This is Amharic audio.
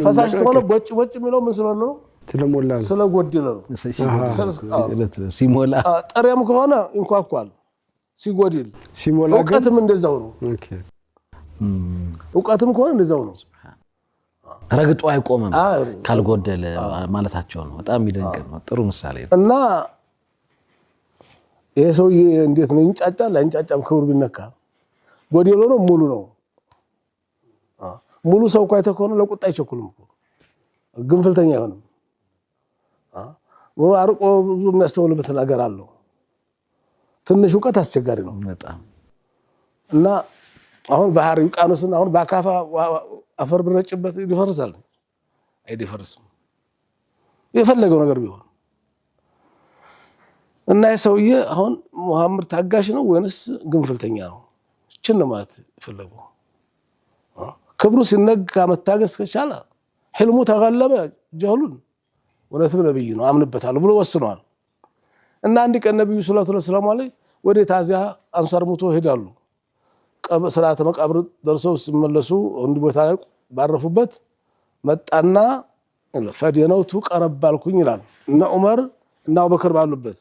ፈሳሽ ተሆነ ቦጭ የሚለው ምን ስለሆነ ነው ስለሞላ ነው ስለጎደለ ነው ሲሞላ ጠሪያም ከሆነ እንኳኳል ሲጎድል ሲሞላ እውቀትም እንደዛው ነው ኦኬ እውቀትም ከሆነ እንደዛው ነው ረግጦ አይቆምም ካልጎደለ ማለታቸው ነው በጣም ይደንቅ ነው ጥሩ ምሳሌ ነው እና ይሄ ሰውዬ እንዴት ነው እንጫጫል አንጫጫም ክብር ቢነካ ጎደሎ ነው ሙሉ ነው ሙሉ ሰው እኮ አይተኮነ ለቁጣ አይቸኩልም ግንፍልተኛ አይሆንም አርቆ ብዙ የሚያስተውልበት ነገር አለው ትንሽ እውቀት አስቸጋሪ ነው በጣም እና አሁን ባህር ይቃኑስና አሁን ባካፋ አፈር ብረጭበት ይፈርሳል አይደፈርስም የፈለገው ነገር ቢሆን እና የሰውዬ አሁን መሐመድ ታጋሽ ነው ወይንስ ግንፍልተኛ ነው እቺን ማለት ይፈልገው ክብሩ ሲነጋ መታገስ ከቻለ ህልሙ ተገለበ ጀህሉን ወለተ ነብይ ነው አምንበታል ብሎ ወስኗል እና አንድ ቀን ነብዩ ሰለላሁ ዐለይሂ ወሰለም ወደ ታዚያ አንሳር ሙቶ ሄዳሉ ስርዓተ መቃብር ደርሰው ሲመለሱ እንዲ ቦታ ላይ ባረፉበት መጣና ፈዲነውቱ ቀረባልኩኝ ይላል እና ዑመር እና አቡበከር ባሉበት